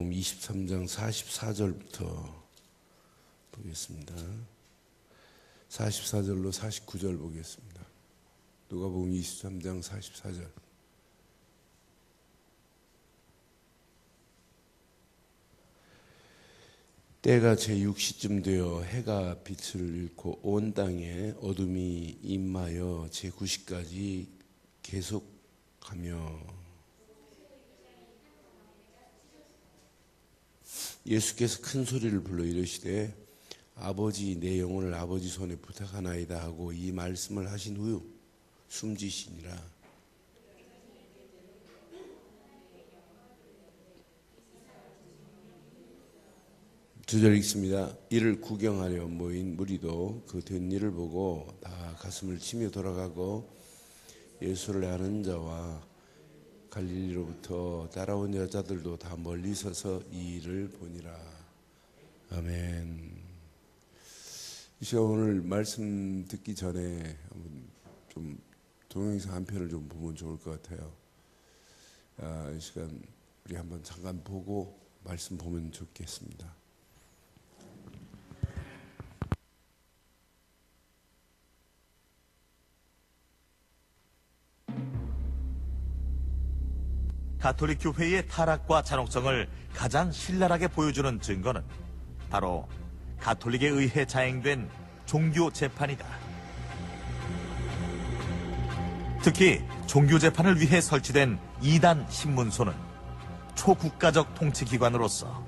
23장 44절부터 보겠습니다. 44절로 49절 보겠습니다. 누가복음 23장 44절. 때가 제6시쯤 되어 해가 빛을 잃고 온 땅에 어둠이 임하여 제9시까지 계속하며 예수께서 큰 소리를 불러 이르시되 아버지 내 영혼을 아버지 손에 부탁하나이다 하고 이 말씀을 하신 후 숨지시니라. 두절 읽습니다. 이를 구경하려 모인 무리도 그 된 일을 보고 다 가슴을 치며 돌아가고 예수를 아는 자와 갈릴리로부터 따라온 여자들도 다 멀리 서서 이 일을 보니라. 아멘. 이 시간 오늘 말씀 듣기 전에 한번 좀 동영상 한 편을 좀 보면 좋을 것 같아요. 이 시간 우리 한번 잠깐 보고 말씀 보면 좋겠습니다. 가톨릭 교회의 타락과 잔혹성을 가장 신랄하게 보여주는 증거는 바로 가톨릭에 의해 자행된 종교 재판이다. 특히 종교 재판을 위해 설치된 이단 신문소는 초국가적 통치기관으로서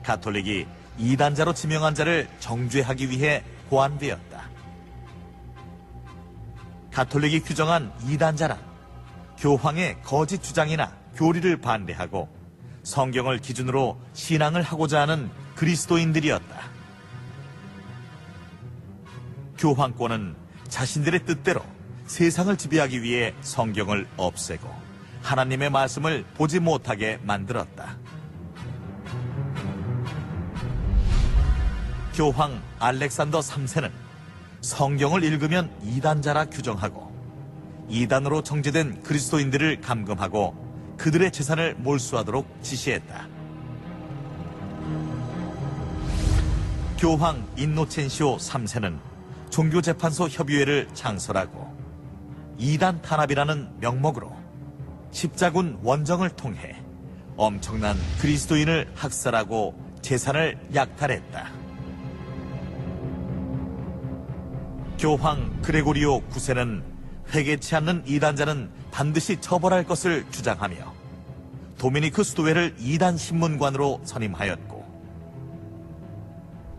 가톨릭이 이단자로 지명한 자를 정죄하기 위해 고안되었다. 가톨릭이 규정한 이단자란 교황의 거짓 주장이나 교리를 반대하고 성경을 기준으로 신앙을 하고자 하는 그리스도인들이었다. 교황권은 자신들의 뜻대로 세상을 지배하기 위해 성경을 없애고 하나님의 말씀을 보지 못하게 만들었다. 교황 알렉산더 3세는 성경을 읽으면 이단자라 규정하고 이단으로 정죄된 그리스도인들을 감금하고 그들의 재산을 몰수하도록 지시했다. 교황 인노첸시오 3세는 종교재판소 협의회를 창설하고 이단 탄압이라는 명목으로 십자군 원정을 통해 엄청난 그리스도인을 학살하고 재산을 약탈했다. 교황 그레고리오 9세는 회개치 않는 이단자는 반드시 처벌할 것을 주장하며 도미니크 수도회를 이단 신문관으로 선임하였고,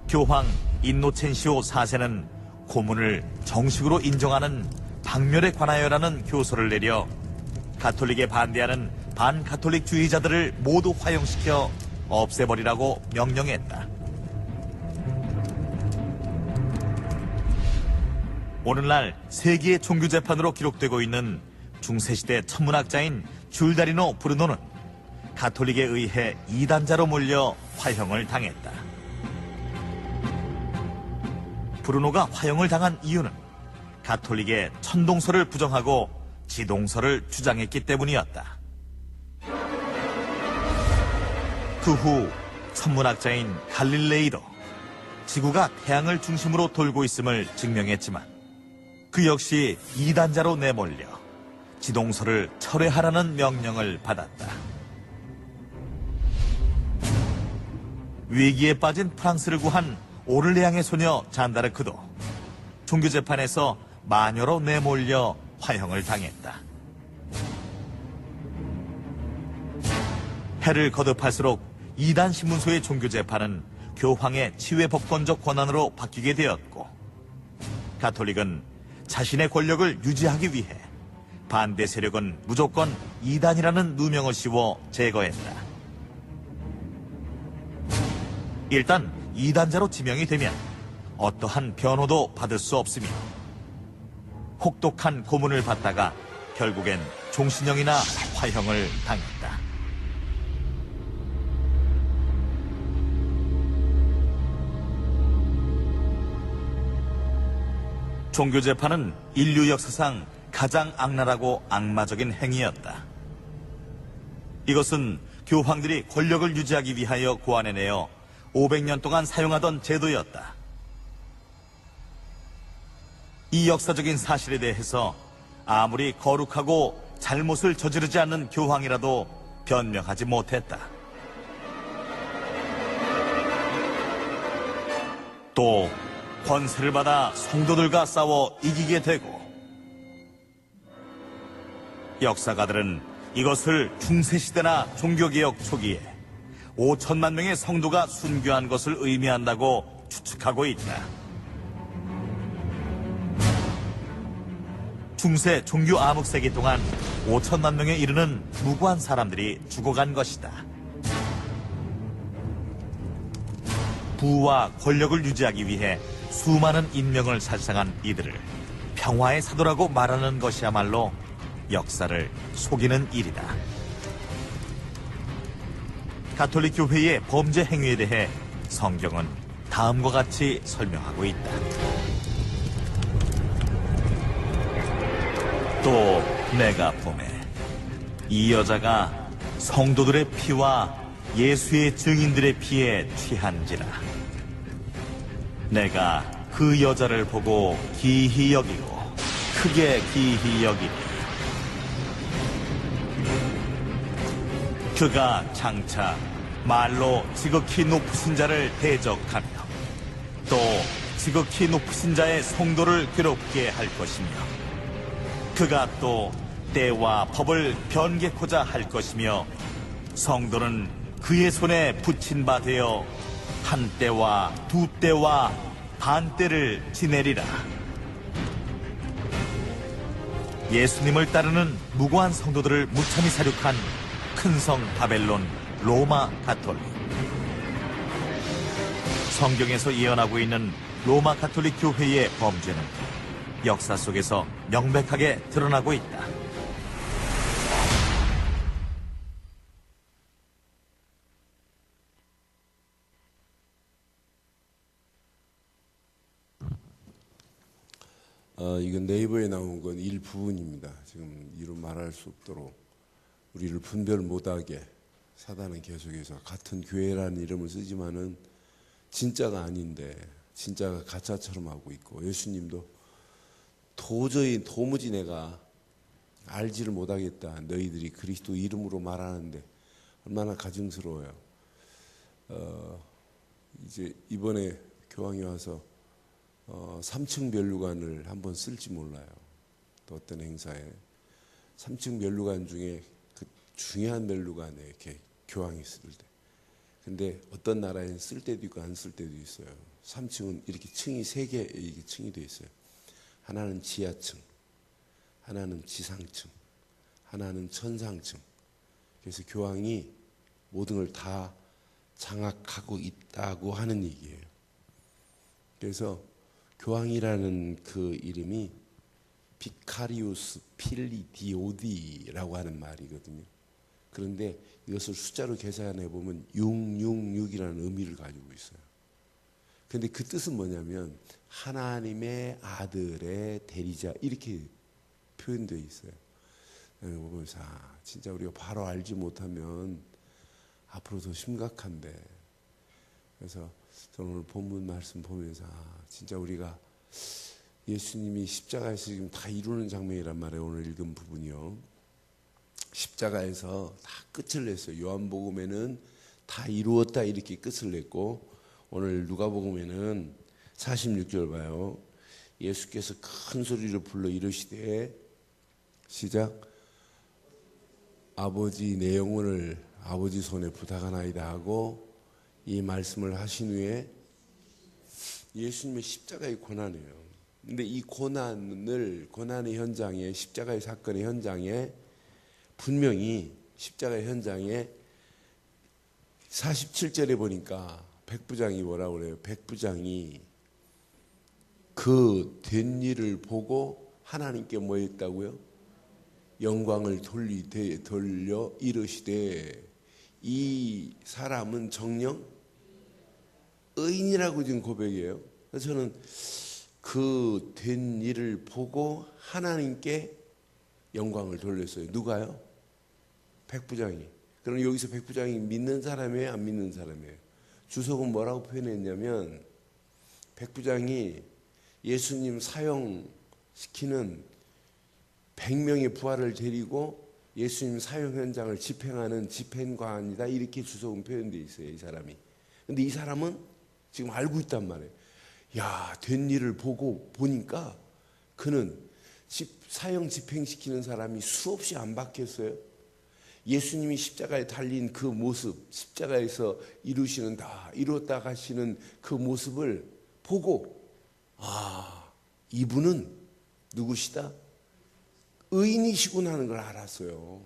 교황 인노첸시오 4세는 고문을 정식으로 인정하는 박멸에 관하여라는 교서를 내려 가톨릭에 반대하는 반가톨릭주의자들을 모두 화형시켜 없애버리라고 명령했다. 오늘날 세계의 종교재판으로 기록되고 있는 중세시대 천문학자인 줄다리노 브루노는 가톨릭에 의해 이단자로 몰려 화형을 당했다. 브루노가 화형을 당한 이유는 가톨릭의 천동설을 부정하고 지동설을 주장했기 때문이었다. 그 후 천문학자인 갈릴레이도 지구가 태양을 중심으로 돌고 있음을 증명했지만 그 역시 이단자로 내몰려 지동설을 철회하라는 명령을 받았다. 위기에 빠진 프랑스를 구한 오를레앙의 소녀 잔다르크도 종교재판에서 마녀로 내몰려 화형을 당했다. 해를 거듭할수록 이단 신문소의 종교재판은 교황의 치외법권적 권한으로 바뀌게 되었고, 가톨릭은 자신의 권력을 유지하기 위해 반대 세력은 무조건 이단이라는 누명을 씌워 제거했다. 일단 이단자로 지명이 되면 어떠한 변호도 받을 수 없으며 혹독한 고문을 받다가 결국엔 종신형이나 화형을 당했다. 종교재판은 인류 역사상 가장 악랄하고 악마적인 행위였다. 이것은 교황들이 권력을 유지하기 위하여 고안해내어 500년 동안 사용하던 제도였다. 이 역사적인 사실에 대해서 아무리 거룩하고 잘못을 저지르지 않는 교황이라도 변명하지 못했다. 또 권세를 받아 성도들과 싸워 이기게 되고, 역사가들은 이것을 중세시대나 종교개혁 초기에 5천만 명의 성도가 순교한 것을 의미한다고 추측하고 있다. 중세 종교 암흑세기 동안 5천만 명에 이르는 무고한 사람들이 죽어간 것이다. 부와 권력을 유지하기 위해 수많은 인명을 살상한 이들을 평화의 사도라고 말하는 것이야말로 역사를 속이는 일이다. 가톨릭 교회의 범죄 행위에 대해 성경은 다음과 같이 설명하고 있다. 또 내가 보매 이 여자가 성도들의 피와 예수의 증인들의 피에 취한지라. 내가 그 여자를 보고 기히 여기고 크게 기히 여기니 그가 장차 말로 지극히 높으신 자를 대적하며 또 지극히 높으신 자의 성도를 괴롭게 할 것이며 그가 또 때와 법을 변개코자 할 것이며 성도는 그의 손에 붙인 바 되어 한 때와 두 때와 반 때를 지내리라. 예수님을 따르는 무고한 성도들을 무참히 사륙한 큰 성 바벨론 로마 가톨릭. 성경에서 예언하고 있는 로마 가톨릭 교회의 범죄는 역사 속에서 명백하게 드러나고 있다. 이건 네이버에 나온 건 일부분입니다. 지금 이루 말할 수 없도록 우리를 분별 못하게 사단은 계속해서 같은 교회라는 이름을 쓰지만은 진짜가 아닌데 진짜가 가짜처럼 하고 있고, 예수님도 도무지 내가 알지를 못하겠다. 너희들이 그리스도 이름으로 말하는데 얼마나 가증스러워요. 이제 이번에 교황이 와서 3층 변류관을 한번 쓸지 몰라요. 또 어떤 행사에 3층 변류관 중에 그 중요한 변류관에 이렇게 교황이 쓸 때. 근데 어떤 나라에는 쓸 때도 있고 안 쓸 때도 있어요. 3층은 이렇게 층이 3개 이렇게 층이 돼 있어요. 하나는 지하층, 하나는 지상층, 하나는 천상층. 그래서 교황이 모든 걸 다 장악하고 있다고 하는 얘기예요. 그래서 교황이라는 그 이름이 비카리우스 필리디오디라고 하는 말이거든요. 그런데 이것을 숫자로 계산해 보면 666이라는 의미를 가지고 있어요. 그런데 그 뜻은 뭐냐면 하나님의 아들의 대리자, 이렇게 표현되어 있어요. 보면서 진짜 우리가 바로 알지 못하면 앞으로 더 심각한데, 그래서 저는 오늘 본문 말씀 보면서 진짜 우리가 예수님이 십자가에서 지금 다 이루는 장면이란 말이에요. 오늘 읽은 부분이요. 십자가에서 다 끝을 냈어요. 요한복음에는 다 이루었다 이렇게 끝을 냈고, 오늘 누가복음에는 46절 봐요. 예수께서 큰 소리로 불러 이르시되, 시작, 아버지 내 영혼을 아버지 손에 부탁하나이다 하고 이 말씀을 하신 후에 예수님의 십자가의 고난이에요. 근데 이 고난의 현장에, 십자가의 사건의 현장에 분명히 십자가의 현장에 47절에 보니까 백부장이 뭐라고 그래요? 백부장이 그 된 일을 보고 하나님께 뭐 했다고요? 영광을 돌려 이르시되 이 사람은 정녕 의인이라고 지금 고백이에요. 그래서 저는 그 된 일을 보고 하나님께 영광을 돌렸어요. 누가요? 백부장이. 그럼 여기서 백부장이 믿는 사람이에요, 안 믿는 사람이에요? 주석은 뭐라고 표현했냐면 백부장이 예수님 사형시키는 100명의 부하를 데리고 예수님 사형 현장을 집행하는 집행관이다, 이렇게 주석은 표현되어 있어요, 이 사람이. 근데 이 사람은 지금 알고 있단 말이에요. 야, 된 일을 보니까 그는 사형 집행시키는 사람이 수없이 안 바뀌었어요. 예수님이 십자가에 달린 그 모습, 십자가에서 이루시는 다 이뤘다 가시는 그 모습을 보고, 아, 이분은 누구시다? 의인이시구나 하는 걸 알았어요.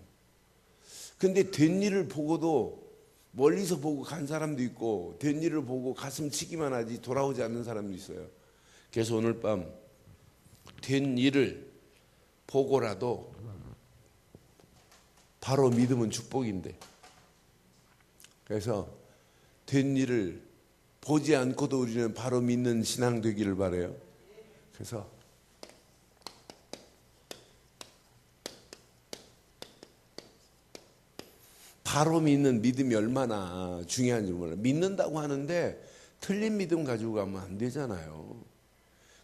근데 된 일을 보고도 멀리서 보고 간 사람도 있고, 된 일을 보고 가슴 치기만 하지 돌아오지 않는 사람도 있어요. 그래서 오늘 밤 된 일을 보고라도, 바로 믿음은 축복인데, 그래서 된 일을 보지 않고도 우리는 바로 믿는 신앙 되기를 바라요. 그래서 바로 믿는 믿음이 얼마나 중요한지 몰라요. 믿는다고 하는데 틀린 믿음 가지고 가면 안 되잖아요.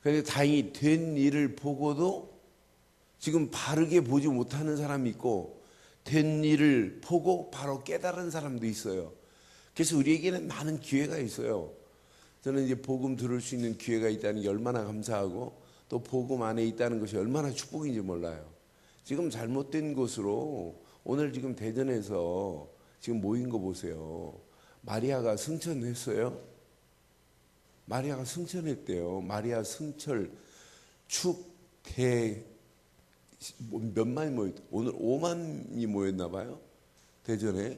그런데 다행히 된 일을 보고도 지금 바르게 보지 못하는 사람이 있고, 된 일을 보고 바로 깨달은 사람도 있어요. 그래서 우리에게는 많은 기회가 있어요. 저는 이제 복음 들을 수 있는 기회가 있다는 게 얼마나 감사하고, 또 복음 안에 있다는 것이 얼마나 축복인지 몰라요. 지금 잘못된 것으로 오늘 지금 대전에서 지금 모인 거 보세요. 마리아가 승천했어요. 마리아가 승천했대요. 마리아 승철 축대 몇만이 모였, 오늘 5만이 모였나 봐요, 대전에.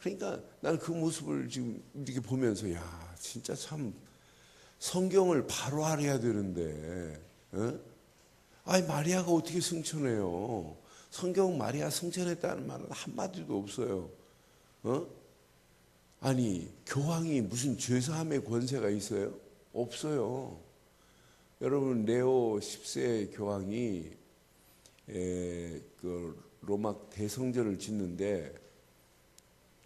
그러니까 나는 그 모습을 지금 이렇게 보면서, 야, 진짜 참 성경을 바로 알아야 되는데, 아니 마리아가 어떻게 승천해요? 성경 마리아 승천했다는 말은 한마디도 없어요. 아니 교황이 무슨 죄사함의 권세가 있어요? 없어요. 여러분, 레오 10세 교황이 그 로마 대성전을 짓는데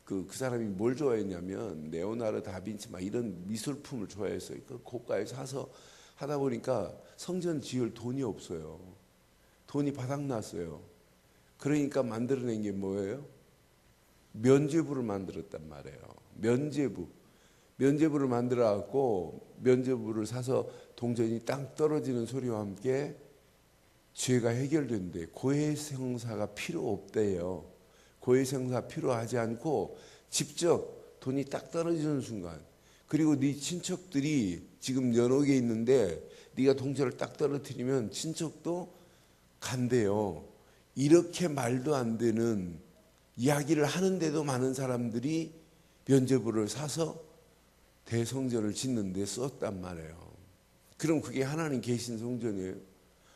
그 사람이 뭘 좋아했냐면 레오나르도 다빈치 막 이런 미술품을 좋아했어요. 그 고가에 사서 하다 보니까 성전 지을 돈이 없어요. 돈이 바닥났어요. 그러니까 만들어낸 게 뭐예요? 면죄부를 만들었단 말이에요. 면죄부를 만들어 갖고 면죄부를 사서 동전이 땅 떨어지는 소리와 함께 죄가 해결된대. 고해성사가 필요 없대요. 고해성사 필요하지 않고 직접 돈이 딱 떨어지는 순간, 그리고 네 친척들이 지금 연옥에 있는데 네가 동전을 딱 떨어뜨리면 친척도 간대요. 이렇게 말도 안 되는 이야기를 하는데도 많은 사람들이 면죄부를 사서 대성전을 짓는 데 썼단 말이에요. 그럼 그게 하나님 계신 성전이에요?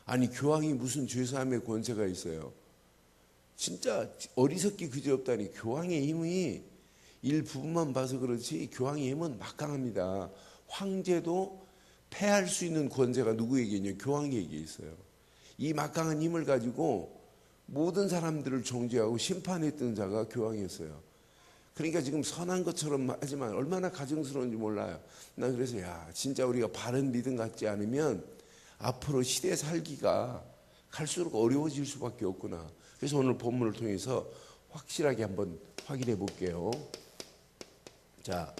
아니 교황이 무슨 죄사함의 권세가 있어요? 진짜 어리석기 그지없다니. 교황의 힘이 일부분만 봐서 그렇지 교황의 힘은 막강합니다. 황제도 패할 수 있는 권세가 누구에게 있냐? 교황에게 있어요. 이 막강한 힘을 가지고 모든 사람들을 정죄하고 심판했던 자가 교황이었어요. 그러니까 지금 선한 것처럼 하지만 얼마나 가증스러운지 몰라요. 난 그래서 야, 진짜 우리가 바른 믿음 갖지 않으면 앞으로 시대 살기가 갈수록 어려워질 수밖에 없구나. 그래서 오늘 본문을 통해서 확실하게 한번 확인해 볼게요. 자,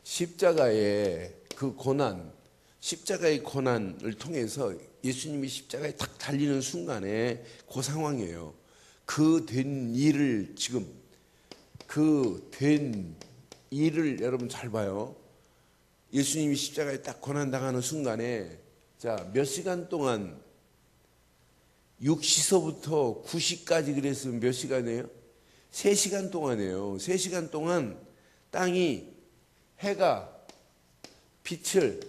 십자가의 그 고난, 십자가의 고난을 통해서 예수님이 십자가에 딱 달리는 순간에 그 상황이에요. 그 된 일을 지금, 그 된 일을 여러분 잘 봐요. 예수님이 십자가에 딱 고난당하는 순간에, 자, 몇 시간 동안 6시서부터 9시까지 그랬으면 몇 시간이에요? 3시간 동안이에요. 3시간 동안 땅이, 해가 빛을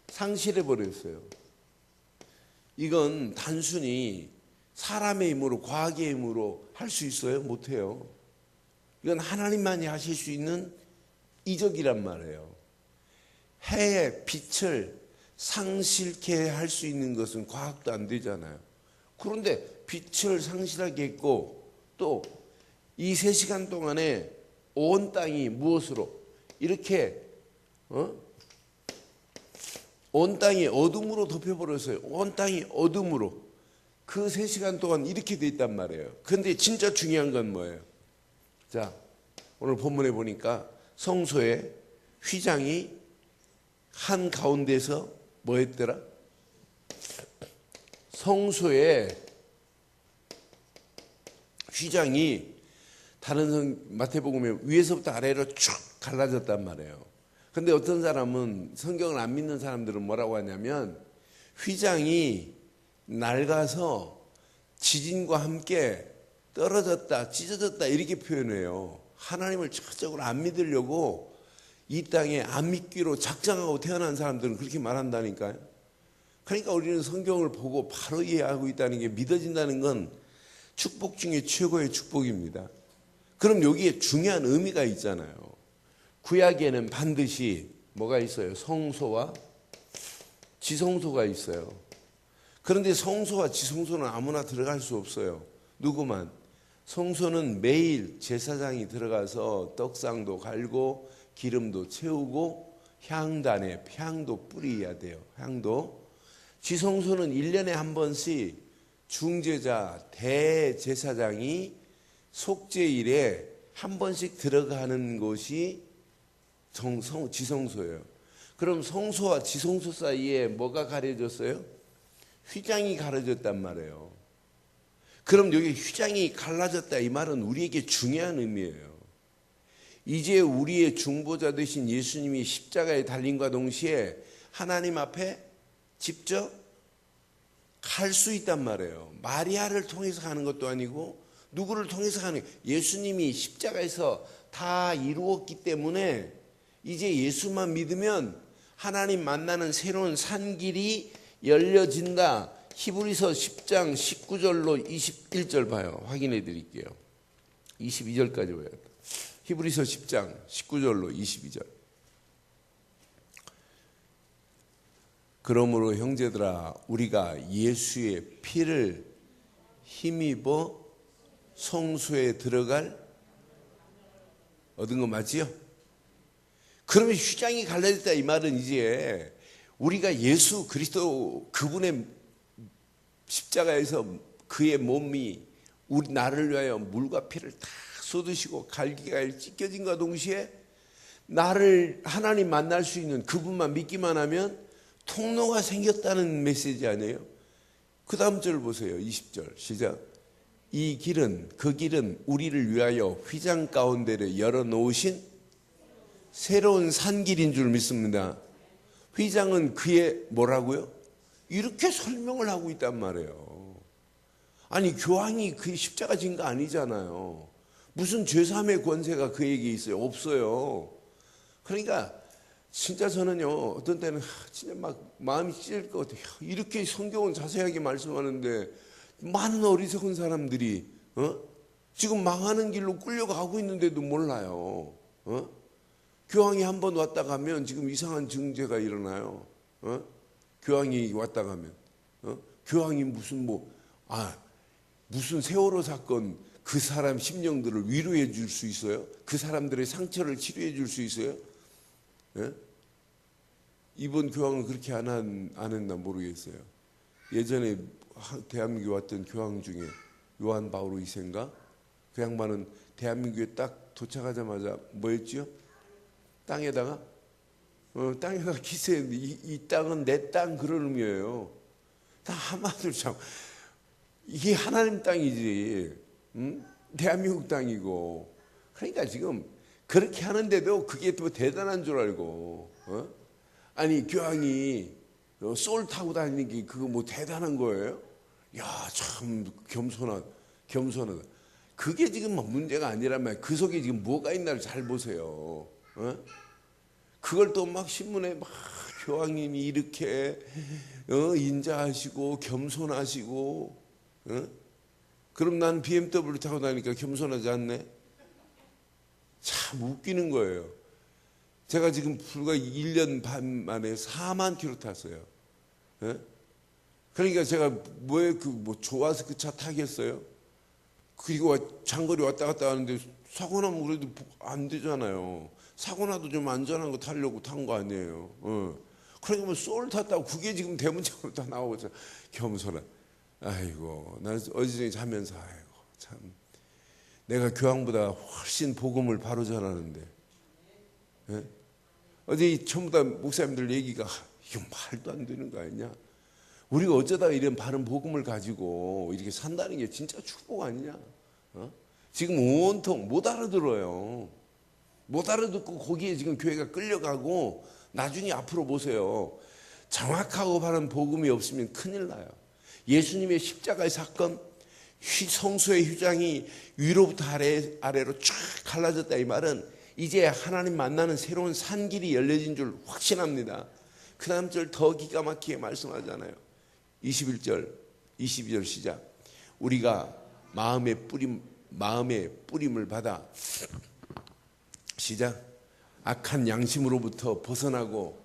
상실해 버렸어요. 이건 단순히 사람의 힘으로, 과학의 힘으로 할 수 있어요? 못해요. 이건 하나님만이 하실 수 있는 이적이란 말이에요. 해의 빛을 상실케 할 수 있는 것은 과학도 안 되잖아요. 그런데 빛을 상실하게 했고, 또 이 3시간 동안에 온 땅이 무엇으로 이렇게 온 땅이 어둠으로 덮여버렸어요. 온 땅이 어둠으로. 그 3시간 동안 이렇게 돼 있단 말이에요. 그런데 진짜 중요한 건 뭐예요? 자, 오늘 본문에 보니까 성소에 휘장이 한 가운데서 뭐 했더라? 성소에 휘장이 다른 마태복음에 위에서부터 아래로 쭉 갈라졌단 말이에요. 근데 어떤 사람은, 성경을 안 믿는 사람들은 뭐라고 하냐면 휘장이 낡아서 지진과 함께 떨어졌다, 찢어졌다 이렇게 표현해요. 하나님을 전적으로 안 믿으려고 이 땅에 안 믿기로 작정하고 태어난 사람들은 그렇게 말한다니까요. 그러니까 우리는 성경을 보고 바로 이해하고 있다는 게 믿어진다는 건 축복 중에 최고의 축복입니다. 그럼 여기에 중요한 의미가 있잖아요. 구약에는 반드시 뭐가 있어요? 성소와 지성소가 있어요. 그런데 성소와 지성소는 아무나 들어갈 수 없어요. 누구만? 성소는 매일 제사장이 들어가서 떡상도 갈고 기름도 채우고 향단에 향도 뿌려야 돼요. 향도. 지성소는 1년에 한 번씩 중재자 대제사장이 속죄일에 한 번씩 들어가는 곳이 지성소예요. 그럼 성소와 지성소 사이에 뭐가 가려졌어요? 휘장이 가려졌단 말이에요. 그럼 여기 휘장이 갈라졌다 이 말은 우리에게 중요한 의미예요. 이제 우리의 중보자 되신 예수님이 십자가에 달림과 동시에 하나님 앞에 직접 갈 수 있단 말이에요. 마리아를 통해서 가는 것도 아니고 누구를 통해서 가는 거예요. 예수님이 십자가에서 다 이루었기 때문에 이제 예수만 믿으면 하나님 만나는 새로운 산길이 열려진다. 히브리서 10장 19절로 21절 봐요. 확인해 드릴게요. 22절까지 봐요. 히브리서 10장 19절로 22절. 그러므로 형제들아 우리가 예수의 피를 힘입어 성소에 들어갈 얻은 거 맞지요? 그러면 휘장이 갈라졌다 이 말은 이제 우리가 예수 그리스도 그분의 십자가에서 그의 몸이 우리 나를 위하여 물과 피를 다 쏟으시고 갈기가 찢겨진과 동시에 나를 하나님 만날 수 있는 그분만 믿기만 하면 통로가 생겼다는 메시지 아니에요? 그 다음 절 보세요. 20절 시작. 이 길은 그 길은 우리를 위하여 휘장 가운데를 열어놓으신 새로운 산길인 줄 믿습니다. 휘장은 그의 뭐라고요? 이렇게 설명을 하고 있단 말이에요. 아니 교황이 그 십자가 진 거 아니잖아요. 무슨 죄사함의 권세가 그에게 있어요? 없어요. 그러니까 진짜 저는요 어떤 때는 진짜 막 마음이 찢을 것 같아요. 이렇게 성경은 자세하게 말씀하는데 많은 어리석은 사람들이 지금 망하는 길로 끌려가고 있는데도 몰라요. 교황이 한 번 왔다 가면 지금 이상한 증제가 일어나요. 교황이 왔다 가면 교황이 무슨 세월호 사건 그 사람 심령들을 위로해 줄 수 있어요? 그 사람들의 상처를 치료해 줄 수 있어요? 이번 교황은 그렇게 안 했나 모르겠어요. 예전에 대한민국에 왔던 교황 중에 요한 바오로 2세인가? 그 양반은 대한민국에 딱 도착하자마자 뭐였지요? 땅에다가 기세 이 땅은 내 땅 그런 의미예요. 다 한마디로 참 이게 하나님 땅이지, 대한민국 땅이고. 그러니까 지금 그렇게 하는데도 그게 또 대단한 줄 알고, 아니 교황이 소울 타고 다니는 게 그거 뭐 대단한 거예요? 야, 참 겸손하다. 그게 지금 문제가 아니라면 그 속에 지금 뭐가 있나를 잘 보세요. 그걸 또 막 신문에 막 교황님이 이렇게 인자하시고 겸손하시고, 그럼 난 BMW 타고 다니니까 겸손하지 않네? 참 웃기는 거예요. 제가 지금 불과 1년 반 만에 4만 킬로 탔어요. 그러니까 제가 좋아서 그 차 타겠어요? 그리고 장거리 왔다 갔다 하는데 사고 나면 그래도 안 되잖아요. 사고 나도 좀 안전한 거 타려고 탄 거 아니에요. 그러니까 뭐 소울 탔다고 그게 지금 대문짝으로 다 나오고 겸손한. 아이고, 나 어제 자면서 아이고 참 내가 교황보다 훨씬 복음을 바로 전하는데. 예? 어제 전부 다 목사님들 얘기가 이거 말도 안 되는 거 아니냐? 우리가 어쩌다가 이런 바른 복음을 가지고 이렇게 산다는 게 진짜 축복 아니냐? 지금 온통 못 알아들어요. 못 알아듣고 거기에 지금 교회가 끌려가고 나중에 앞으로 보세요. 정확하고 바른 복음이 없으면 큰일 나요. 예수님의 십자가의 사건, 성소의 휘장이 위로부터 아래로 쫙 갈라졌다 이 말은 이제 하나님 만나는 새로운 산길이 열려진 줄 확신합니다. 그 다음 절 더 기가 막히게 말씀하잖아요. 21절, 22절 시작. 우리가 마음의 뿌림을 받아 시작. 악한 양심으로부터 벗어나고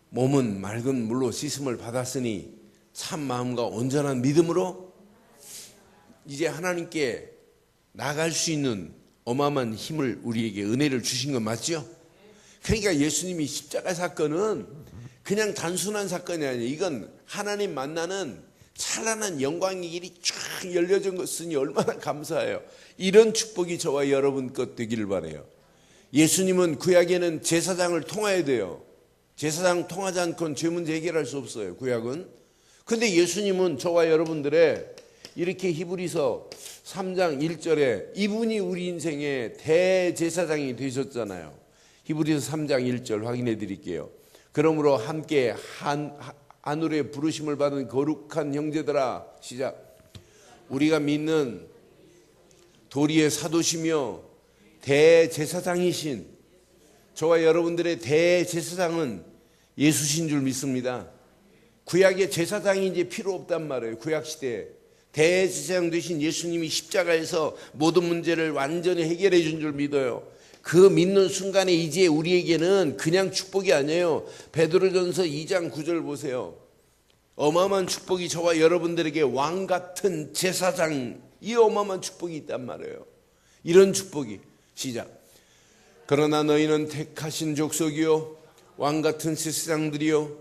몸은 맑은 물로 씻음을 받았으니 참 마음과 온전한 믿음으로 이제 하나님께 나갈 수 있는 어마어마한 힘을 우리에게 은혜를 주신 건 맞죠? 그러니까 예수님이 십자가 사건은 그냥 단순한 사건이 아니에요. 이건 하나님 만나는 찬란한 영광의 길이 쫙 열려진 것은 얼마나 감사해요. 이런 축복이 저와 여러분 것 되기를 바라요. 예수님은 구약에는 제사장을 통해야 돼요. 제사장 통하지 않고는 죄 문제 해결할 수 없어요. 구약은. 근데 예수님은 저와 여러분들의 이렇게 히브리서 3장 1절에 이분이 우리 인생의 대제사장이 되셨잖아요. 히브리서 3장 1절 확인해 드릴게요. 그러므로 함께 하늘의 부르심을 받은 거룩한 형제들아 시작. 우리가 믿는 도리의 사도시며 대제사장이신 저와 여러분들의 대제사장은 예수신 줄 믿습니다. 구약의 제사장이 이제 필요 없단 말이에요. 구약시대에 대제사장 되신 예수님이 십자가에서 모든 문제를 완전히 해결해 준 줄 믿어요. 그 믿는 순간에 이제 우리에게는 그냥 축복이 아니에요. 베드로전서 2장 9절 보세요. 어마어마한 축복이 저와 여러분들에게 왕 같은 제사장, 이 어마어마한 축복이 있단 말이에요. 이런 축복이 시작. 그러나 너희는 택하신 족속이요 왕 같은 제사장들이요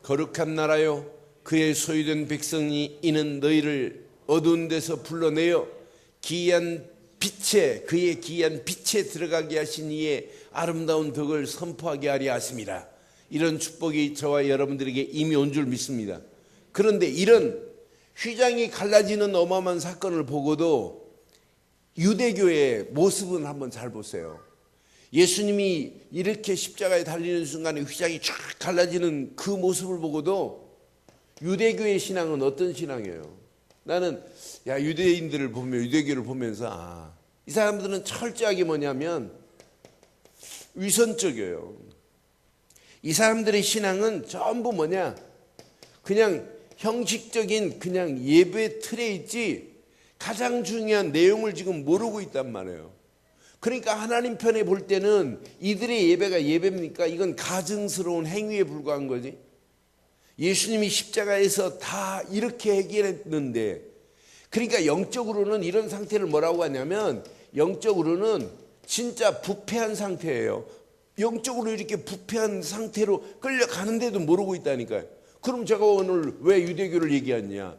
거룩한 나라요 그의 소유된 백성이 이는 너희를 어두운 데서 불러내어 그의 기이한 빛에 들어가게 하신 이의 아름다운 덕을 선포하게 하려 하심이라. 이런 축복이 저와 여러분들에게 이미 온 줄 믿습니다. 그런데 이런 휘장이 갈라지는 어마어마한 사건을 보고도 유대교의 모습은 한번 잘 보세요. 예수님이 이렇게 십자가에 달리는 순간에 휘장이 쫙 갈라지는 그 모습을 보고도 유대교의 신앙은 어떤 신앙이에요? 나는 유대인들을 보면 유대교를 보면서 이 사람들은 철저하게 뭐냐면 위선적이에요. 이 사람들의 신앙은 전부 뭐냐? 그냥 형식적인 그냥 예배 틀에 있지 가장 중요한 내용을 지금 모르고 있단 말이에요. 그러니까 하나님 편에 볼 때는 이들의 예배가 예배입니까? 이건 가증스러운 행위에 불과한 거지. 예수님이 십자가에서 다 이렇게 해결했는데, 그러니까 영적으로는 이런 상태를 뭐라고 하냐면 영적으로는 진짜 부패한 상태예요. 영적으로 이렇게 부패한 상태로 끌려가는데도 모르고 있다니까요. 그럼 제가 오늘 왜 유대교를 얘기하냐?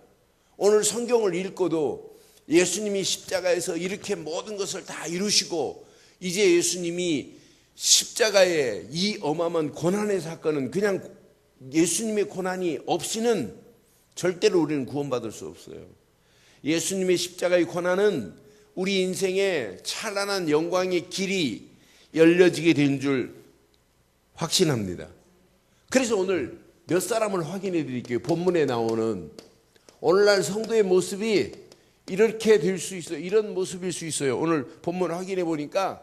오늘 성경을 읽고도 예수님이 십자가에서 이렇게 모든 것을 다 이루시고 이제 예수님이 십자가의 이 어마어마한 고난의 사건은 그냥 예수님의 고난이 없이는 절대로 우리는 구원받을 수 없어요. 예수님의 십자가의 고난은 우리 인생의 찬란한 영광의 길이 열려지게 된 줄 확신합니다. 그래서 오늘 몇 사람을 확인해 드릴게요. 본문에 나오는 오늘날 성도의 모습이 이렇게 될 수 있어요. 이런 모습일 수 있어요. 오늘 본문 확인해 보니까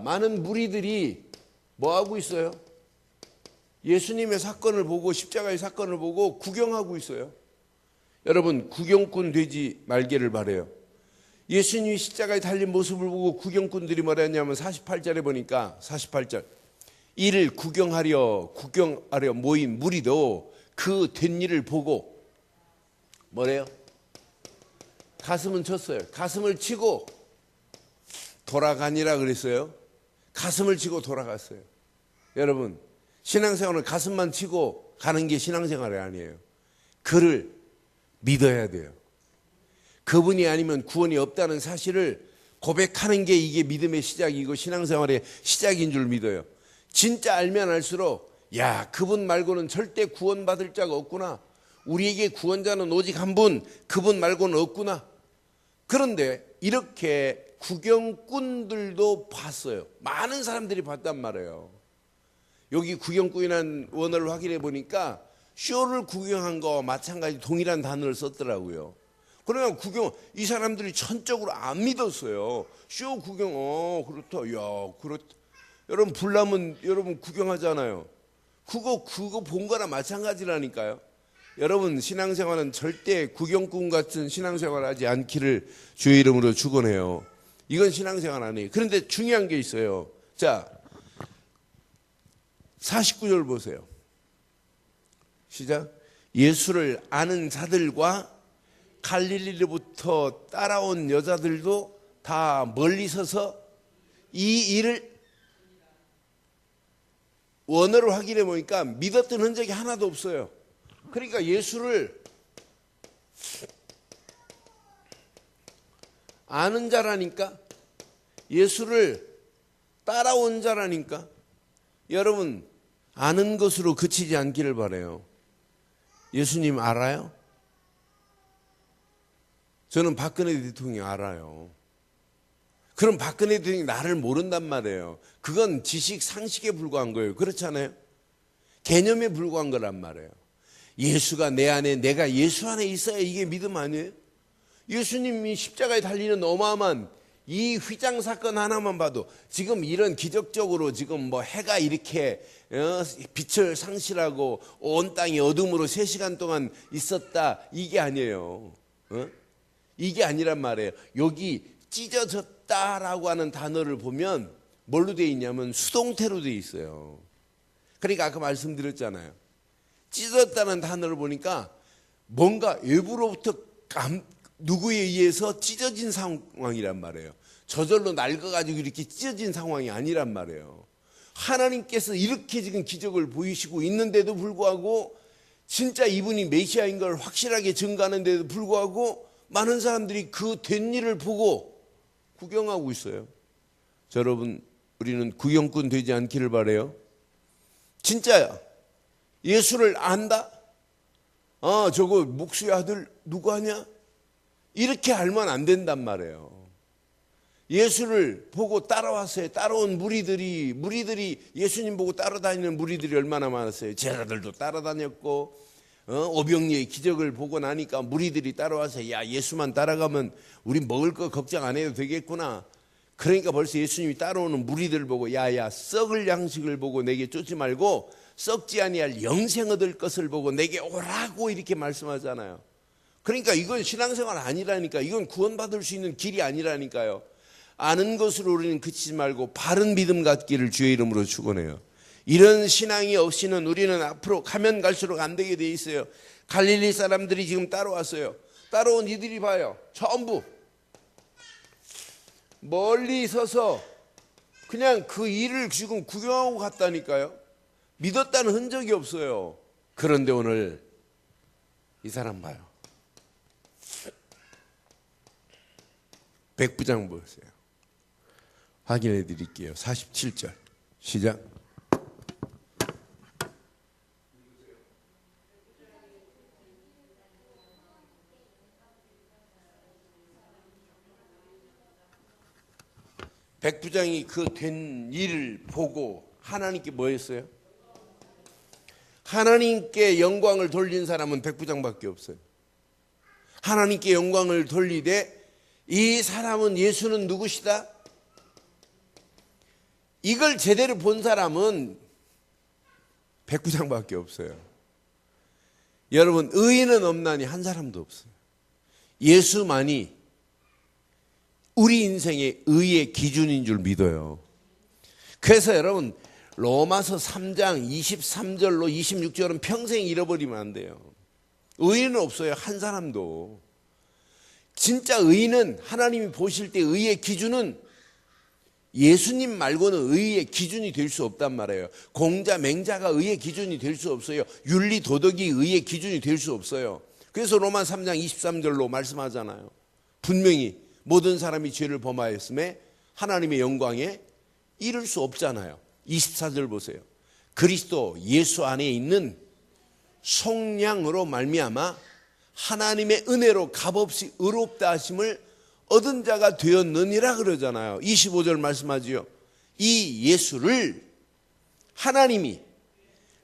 많은 무리들이 뭐 하고 있어요? 예수님의 사건을 보고 십자가의 사건을 보고 구경하고 있어요. 여러분 구경꾼 되지 말기를 바라요. 예수님이 십자가에 달린 모습을 보고 구경꾼들이 뭐라 했냐면 48절에 보니까 48절 이를 구경하려 모인 무리도 그 된 일을 보고 뭐래요? 가슴은 쳤어요. 가슴을 치고 돌아가니라 그랬어요. 가슴을 치고 돌아갔어요. 여러분, 신앙생활은 가슴만 치고 가는 게 신앙생활이 아니에요. 그를 믿어야 돼요. 그분이 아니면 구원이 없다는 사실을 고백하는 게 이게 믿음의 시작이고 신앙생활의 시작인 줄 믿어요. 진짜 알면 알수록 야, 그분 말고는 절대 구원받을 자가 없구나. 우리에게 구원자는 오직 한 분, 그분 말고는 없구나. 그런데 이렇게 구경꾼들도 봤어요. 많은 사람들이 봤단 말이에요. 여기 구경꾼이라는 원어를 확인해 보니까 쇼를 구경한 거와 마찬가지 동일한 단어를 썼더라고요. 그러면 이 사람들이 전적으로 안 믿었어요. 쇼 구경, 그렇다. 야, 그렇다. 여러분, 불나면 여러분 구경하잖아요. 그거 본 거나 마찬가지라니까요. 여러분, 신앙생활은 절대 구경꾼 같은 신앙생활 하지 않기를 주의 이름으로 축원해요. 이건 신앙생활 아니에요. 그런데 중요한 게 있어요. 자, 49절 보세요. 시작. 예수를 아는 자들과 갈릴리로부터 따라온 여자들도 다 멀리 서서 이 일을 원어를 확인해 보니까 믿었던 흔적이 하나도 없어요. 그러니까 예수를 아는 자라니까, 예수를 따라온 자라니까. 여러분, 아는 것으로 그치지 않기를 바라요. 예수님 알아요? 저는 박근혜 대통령 알아요. 그럼 박근혜 대통령이 나를 모른단 말이에요. 그건 지식 상식에 불과한 거예요. 그렇잖아요? 개념에 불과한 거란 말이에요. 예수가 내 안에, 내가 예수 안에 있어야 이게 믿음 아니에요? 예수님이 십자가에 달리는 어마어마한 이 휘장 사건 하나만 봐도 지금 이런 기적적으로 지금 뭐 해가 이렇게 빛을 상실하고 온 땅이 어둠으로 3시간 동안 있었다, 이게 아니에요. 이게 아니란 말이에요. 여기 찢어졌다라고 하는 단어를 보면 뭘로 되어 있냐면 수동태로 되어 있어요. 그러니까 아까 말씀드렸잖아요. 찢어졌다는 단어를 보니까 뭔가 외부로부터 누구에 의해서 찢어진 상황이란 말이에요. 저절로 낡아가지고 이렇게 찢어진 상황이 아니란 말이에요. 하나님께서 이렇게 지금 기적을 보이시고 있는데도 불구하고 진짜 이분이 메시아인 걸 확실하게 증거하는데도 불구하고 많은 사람들이 그 된 일을 보고 구경하고 있어요. 자, 여러분, 우리는 구경꾼 되지 않기를 바라요. 진짜야. 예수를 안다? 저거 목수의 아들 누구 하냐? 이렇게 알면 안 된단 말이에요. 예수를 보고 따라왔어요. 따라온 무리들이 예수님 보고 따라다니는 무리들이 얼마나 많았어요. 제자들도 따라다녔고, 오병이의 기적을 보고 나니까 무리들이 따라와서 야, 예수만 따라가면 우리 먹을 거 걱정 안 해도 되겠구나. 그러니까 벌써 예수님이 따라오는 무리들을 보고 야야, 썩을 양식을 보고 내게 쫓지 말고 썩지 아니할 영생 얻을 것을 보고 내게 오라고 이렇게 말씀하잖아요. 그러니까 이건 신앙생활 아니라니까. 이건 구원받을 수 있는 길이 아니라니까요. 아는 것으로 우리는 그치지 말고 바른 믿음 갖기를 주의 이름으로 축원해요. 이런 신앙이 없이는 우리는 앞으로 가면 갈수록 안 되게 돼 있어요. 갈릴리 사람들이 지금 따라왔어요. 따라온 이들이 봐요. 전부 멀리 서서 그냥 그 일을 지금 구경하고 갔다니까요. 믿었다는 흔적이 없어요. 그런데 오늘 이 사람 봐요. 백부장 보세요. 확인해 드릴게요. 47절 시작. 백부장이 그 된 일을 보고 하나님께 뭐 했어요? 하나님께 영광을 돌린 사람은 백부장밖에 없어요. 하나님께 영광을 돌리되 이 사람은 예수는 누구시다? 이걸 제대로 본 사람은 백부장밖에 없어요. 여러분, 의인은 없나니 한 사람도 없어요. 예수만이 우리 인생의 의의 기준인 줄 믿어요. 그래서 여러분, 로마서 3장 23절로 26절은 평생 잃어버리면 안 돼요. 의인은 없어요. 한 사람도. 진짜 의는 하나님이 보실 때 의의 기준은 예수님 말고는 의의 기준이 될 수 없단 말이에요. 공자, 맹자가 의의 기준이 될 수 없어요. 윤리, 도덕이 의의 기준이 될 수 없어요. 그래서 로마 3장 23절로 말씀하잖아요. 분명히 모든 사람이 죄를 범하였음에 하나님의 영광에 이를 수 없잖아요. 24절 보세요. 그리스도 예수 안에 있는 속량으로 말미암아 하나님의 은혜로 값없이 의롭다 하심을 얻은 자가 되었느니라 그러잖아요. 25절 말씀하지요. 이 예수를 하나님이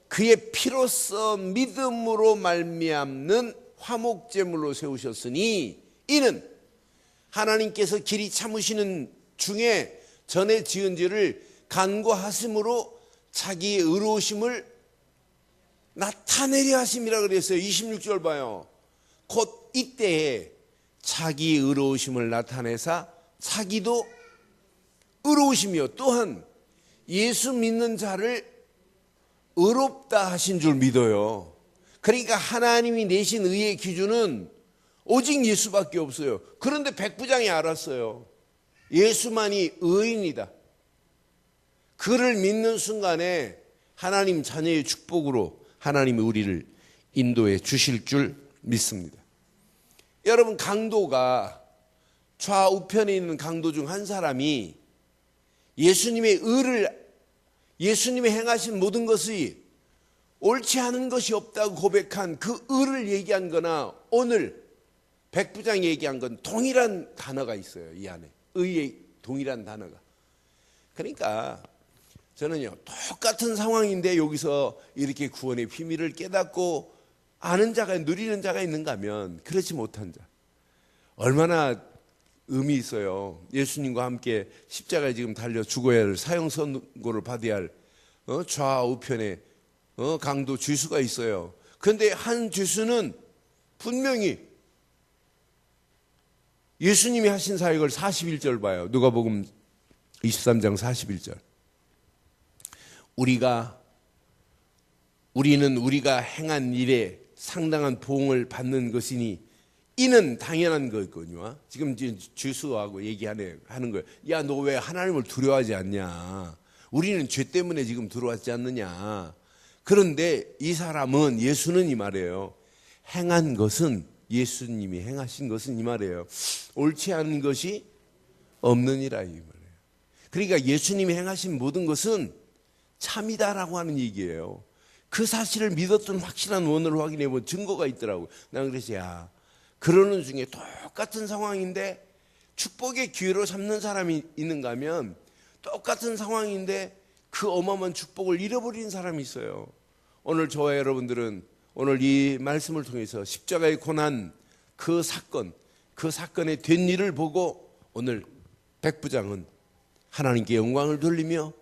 그의 피로써 믿음으로 말미암는 화목제물로 세우셨으니 이는 하나님께서 길이 참으시는 중에 전에 지은 죄를 간구하심으로 자기의 의로우심을 나타내려 하심이라 그랬어요. 26절 봐요. 곧 이때에 자기의 의로우심을 나타내사 자기도 의로우시며 또한 예수 믿는 자를 의롭다 하신 줄 믿어요. 그러니까 하나님이 내신 의의 기준은 오직 예수밖에 없어요. 그런데 백부장이 알았어요. 예수만이 의인이다. 그를 믿는 순간에 하나님 자녀의 축복으로 하나님이 우리를 인도해 주실 줄 믿습니다. 여러분, 강도가 좌우편에 있는 강도 중 한 사람이 예수님의 행하신 모든 것이 옳지 않은 것이 없다고 고백한 그 의를 얘기한 거나 오늘 백부장이 얘기한 건 동일한 단어가 있어요. 이 안에 의의 동일한 단어가. 그러니까 저는요, 똑같은 상황인데 여기서 이렇게 구원의 비밀을 깨닫고 아는 자가, 누리는 자가 있는가 하면 그렇지 못한 자, 얼마나 의미 있어요. 예수님과 함께 십자가에 지금 달려 죽어야 할 사형 선고를 받아야 할 좌우편에 강도 죄수가 있어요. 그런데 한 죄수는 분명히 예수님이 하신 사역을 41절 봐요. 누가복음 23장 41절. 우리는 우리가 행한 일에 상당한 보응을 받는 것이니 이는 당연한 거거든요. 지금 죄수하고 얘기하는 거예요. 야, 너 왜 하나님을 두려워하지 않냐? 우리는 죄 때문에 지금 들어왔지 않느냐? 그런데 이 사람은, 예수는 이 말이에요. 행한 것은, 예수님이 행하신 것은 이 말이에요. 옳지 않은 것이 없느니라 이 말이에요. 그러니까 예수님이 행하신 모든 것은 참이다라고 하는 얘기예요. 그 사실을 믿었던 확실한 원을 확인해 본 증거가 있더라고요. 난 그래서 그러는 중에 똑같은 상황인데 축복의 기회로 삼는 사람이 있는가 하면 똑같은 상황인데 그 어마어마한 축복을 잃어버린 사람이 있어요. 오늘 저와 여러분들은 오늘 이 말씀을 통해서 십자가의 고난, 그 사건의 된 일을 보고 오늘 백부장은 하나님께 영광을 돌리며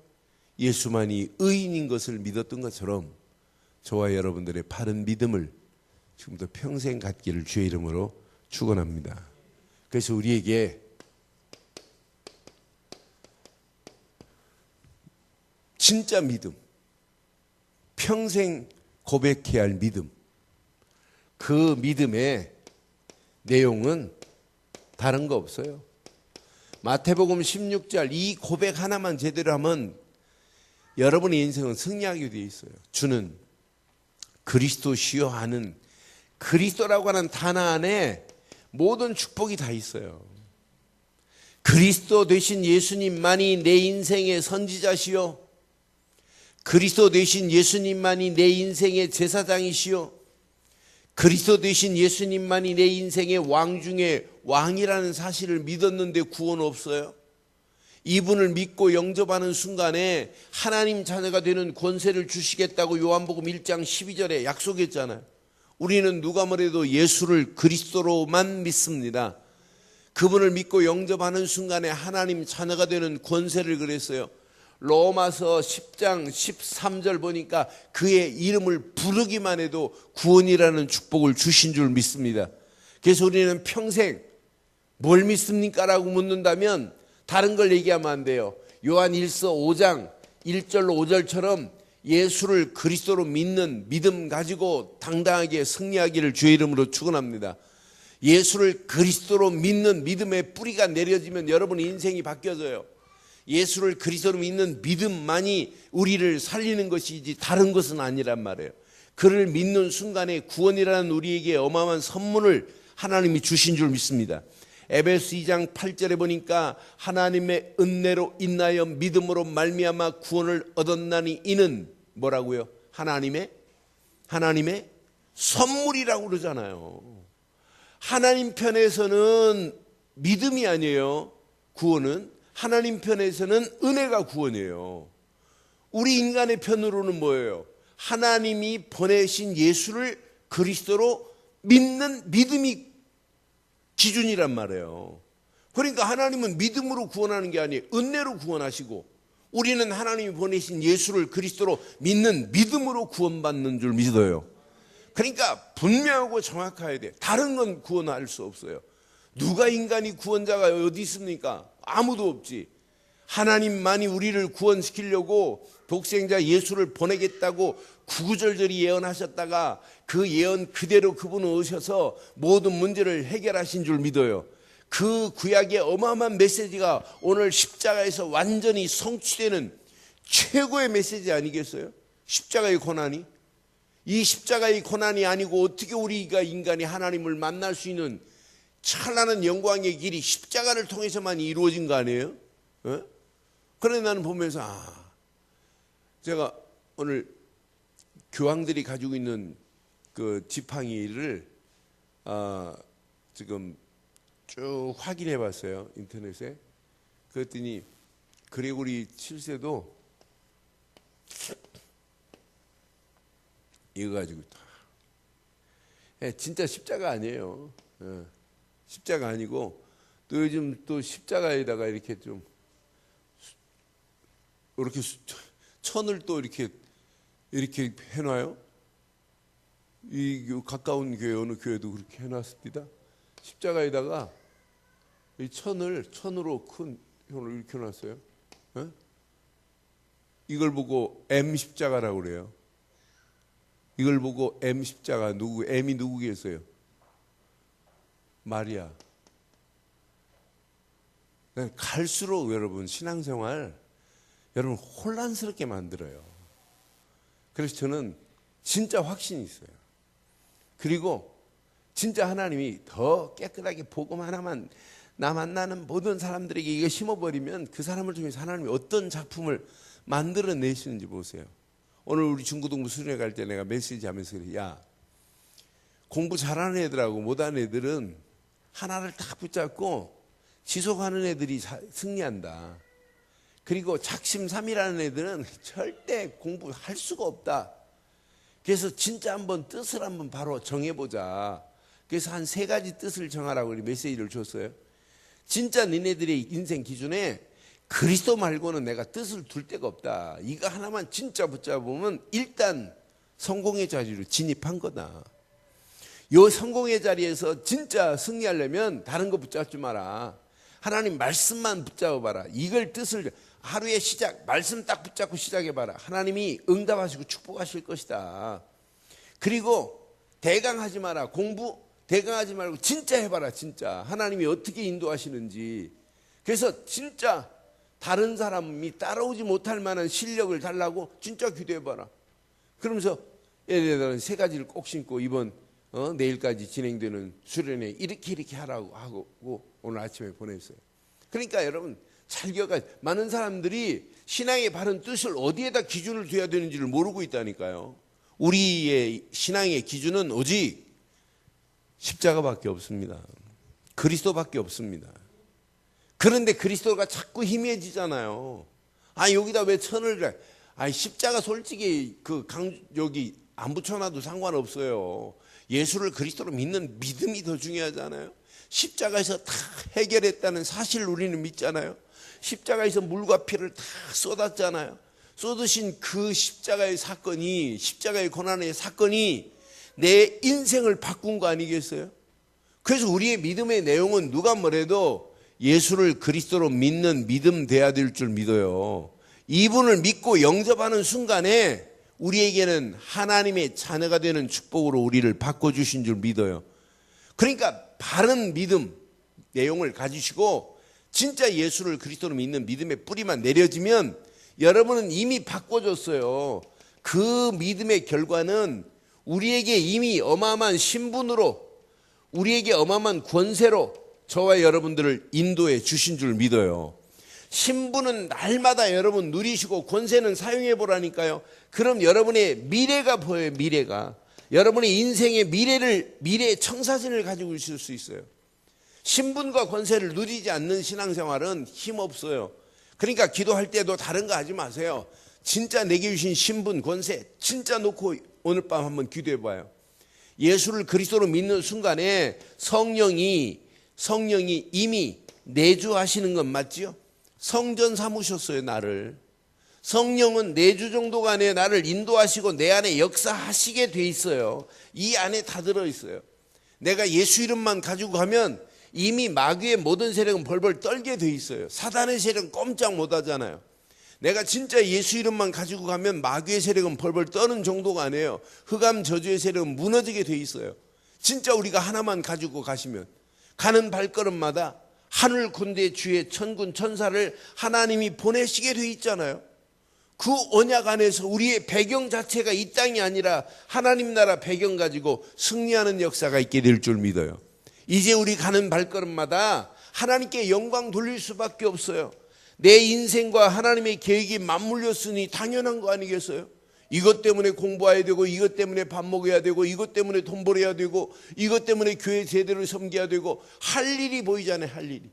예수만이 의인인 것을 믿었던 것처럼 저와 여러분들의 바른 믿음을 지금도 평생 갖기를 주의 이름으로 축원합니다. 그래서 우리에게 진짜 믿음, 평생 고백해야 할 믿음, 그 믿음의 내용은 다른 거 없어요. 마태복음 16절 이 고백 하나만 제대로 하면 여러분의 인생은 승리하게 되어 있어요. 주는 그리스도시요 하는, 그리스도라고 하는 단어 안에 모든 축복이 다 있어요. 그리스도 되신 예수님만이 내 인생의 선지자시요, 그리스도 되신 예수님만이 내 인생의 제사장이시요, 그리스도 되신 예수님만이 내 인생의 왕 중에 왕이라는 사실을 믿었는데 구원 없어요? 이분을 믿고 영접하는 순간에 하나님 자녀가 되는 권세를 주시겠다고 요한복음 1장 12절에 약속했잖아요. 우리는 누가 뭐래도 예수를 그리스도로만 믿습니다. 그분을 믿고 영접하는 순간에 하나님 자녀가 되는 권세를 그랬어요. 로마서 10장 13절 보니까 그의 이름을 부르기만 해도 구원이라는 축복을 주신 줄 믿습니다. 그래서 우리는 평생 뭘 믿습니까? 라고 묻는다면 다른 걸 얘기하면 안 돼요. 요한 1서 5장 1절로 5절처럼 예수를 그리스도로 믿는 믿음 가지고 당당하게 승리하기를 주의 이름으로 축원합니다. 예수를 그리스도로 믿는 믿음의 뿌리가 내려지면 여러분의 인생이 바뀌어져요. 예수를 그리스도로 믿는 믿음만이 우리를 살리는 것이지 다른 것은 아니란 말이에요. 그를 믿는 순간에 구원이라는 우리에게 어마어마한 선물을 하나님이 주신 줄 믿습니다. 에베소 2장 8절에 보니까 하나님의 은혜로 인하여 믿음으로 말미암아 구원을 얻었나니 이는 뭐라고요? 하나님의 선물이라고 그러잖아요. 하나님 편에서는 믿음이 아니에요. 구원은 하나님 편에서는 은혜가 구원이에요. 우리 인간의 편으로는 뭐예요? 하나님이 보내신 예수를 그리스도로 믿는 믿음이 기준이란 말이에요. 그러니까 하나님은 믿음으로 구원하는 게 아니에요. 은혜로 구원하시고 우리는 하나님이 보내신 예수를 그리스도로 믿는 믿음으로 구원받는 줄 믿어요. 그러니까 분명하고 정확해야 돼. 다른 건 구원할 수 없어요. 누가 인간이 구원자가 어디 있습니까? 아무도 없지. 하나님만이 우리를 구원시키려고 독생자 예수를 보내겠다고 구구절절히 예언하셨다가 그 예언 그대로 그분은 오셔서 모든 문제를 해결하신 줄 믿어요. 그 구약의 어마어마한 메시지가 오늘 십자가에서 완전히 성취되는 최고의 메시지 아니겠어요? 십자가의 고난이. 이 십자가의 고난이 아니고 어떻게 우리가 인간이 하나님을 만날 수 있는 찬란한 영광의 길이 십자가를 통해서만 이루어진 거 아니에요? 그런데 나는 보면서 제가 오늘 교황들이 가지고 있는 그 지팡이를 지금 쭉 확인해 봤어요. 인터넷에. 그랬더니 그레고리 7세도 이거 가지고 진짜 십자가 아니에요. 십자가 아니고 또 요즘 또 십자가에다가 이렇게 좀 이렇게 천을 또 이렇게 해놔요. 이 가까운 교회 어느 교회도 그렇게 해놨습니다. 십자가에다가 이 천으로 큰 형을 이렇게 해놨어요. 이걸 보고 M 십자가라고 그래요. 이걸 보고 M 십자가 M이 누구겠어요? 마리아. 갈수록 여러분 신앙생활 여러분 혼란스럽게 만들어요. 그래서 저는 진짜 확신이 있어요. 그리고 진짜 하나님이 더 깨끗하게 복음 하나만 나 만나는 모든 사람들에게 이거 심어버리면 그 사람을 통해서 하나님이 어떤 작품을 만들어내시는지 보세요. 오늘 우리 중고등부 수련회 갈 때 내가 메시지 하면서 그래. 야, 공부 잘하는 애들하고 못하는 애들은 하나를 딱 붙잡고 지속하는 애들이 승리한다. 그리고 작심삼일하는 애들은 절대 공부할 수가 없다. 그래서 진짜 한번 뜻을 한번 바로 정해보자. 그래서 한 3가지 뜻을 정하라고 메시지를 줬어요. 진짜 니네들의 인생 기준에 그리스도 말고는 내가 뜻을 둘 데가 없다. 이거 하나만 진짜 붙잡으면 일단 성공의 자리로 진입한 거다. 요 성공의 자리에서 진짜 승리하려면 다른 거 붙잡지 마라. 하나님 말씀만 붙잡아봐라. 이걸 뜻을 하루의 시작 말씀 딱 붙잡고 시작해봐라. 하나님이 응답하시고 축복하실 것이다. 그리고 대강하지 마라. 공부 대강하지 말고 진짜 해봐라. 진짜 하나님이 어떻게 인도하시는지. 그래서 진짜 다른 사람이 따라오지 못할 만한 실력을 달라고 진짜 기도해봐라. 그러면서 예를 들어 3가지를 꼭 신고 이번 내일까지 진행되는 수련회 이렇게 하라고 하고 오늘 아침에 보냈어요. 그러니까 여러분 잘 기억하세요. 많은 사람들이 신앙의 바른 뜻을 어디에다 기준을 둬야 되는지를 모르고 있다니까요. 우리의 신앙의 기준은 오직 십자가밖에 없습니다. 그리스도밖에 없습니다. 그런데 그리스도가 자꾸 희미해지잖아요. 여기다 왜 천을 그래? 십자가 솔직히 여기 안 붙여놔도 상관없어요. 예수를 그리스도로 믿는 믿음이 더 중요하잖아요. 십자가에서 다 해결했다는 사실을 우리는 믿잖아요. 십자가에서 물과 피를 다 쏟았잖아요. 쏟으신 그 십자가의 사건이, 십자가의 고난의 사건이 내 인생을 바꾼 거 아니겠어요? 그래서 우리의 믿음의 내용은 누가 뭐래도 예수를 그리스도로 믿는 믿음 돼야 될 줄 믿어요. 이분을 믿고 영접하는 순간에 우리에게는 하나님의 자녀가 되는 축복으로 우리를 바꿔주신 줄 믿어요. 그러니까 바른 믿음 내용을 가지시고 진짜 예수를 그리스도로 믿는 믿음의 뿌리만 내려지면 여러분은 이미 바꿔줬어요. 그 믿음의 결과는 우리에게 이미 어마어마한 신분으로, 우리에게 어마어마한 권세로 저와 여러분들을 인도해 주신 줄 믿어요. 신분은 날마다 여러분 누리시고 권세는 사용해 보라니까요. 그럼 여러분의 미래가 보여요. 미래가. 여러분의 인생의 미래의 청사진을 가지고 있을 수 있어요. 신분과 권세를 누리지 않는 신앙생활은 힘없어요. 그러니까 기도할 때도 다른 거 하지 마세요. 진짜 내게 주신 신분, 권세 진짜 놓고 오늘 밤 한번 기도해 봐요. 예수를 그리스도로 믿는 순간에 성령이 이미 내주하시는 건 맞지요? 성전 삼으셨어요, 나를. 성령은 4주 정도 안에 나를 인도하시고 내 안에 역사하시게 돼 있어요. 이 안에 다 들어있어요. 내가 예수 이름만 가지고 가면 이미 마귀의 모든 세력은 벌벌 떨게 돼 있어요. 사단의 세력은 꼼짝 못 하잖아요. 내가 진짜 예수 이름만 가지고 가면 마귀의 세력은 벌벌 떠는 정도가 아니에요. 흑암 저주의 세력은 무너지게 돼 있어요. 진짜 우리가 하나만 가지고 가시면 가는 발걸음마다 하늘 군대 주의 천군 천사를 하나님이 보내시게 돼 있잖아요. 그 언약 안에서 우리의 배경 자체가 이 땅이 아니라 하나님 나라 배경 가지고 승리하는 역사가 있게 될 줄 믿어요. 이제 우리 가는 발걸음마다 하나님께 영광 돌릴 수밖에 없어요. 내 인생과 하나님의 계획이 맞물렸으니 당연한 거 아니겠어요? 이것 때문에 공부해야 되고, 이것 때문에 밥 먹어야 되고, 이것 때문에 돈 벌어야 되고, 이것 때문에 교회 제대로 섬겨야 되고, 할 일이 보이잖아요. 할 일이.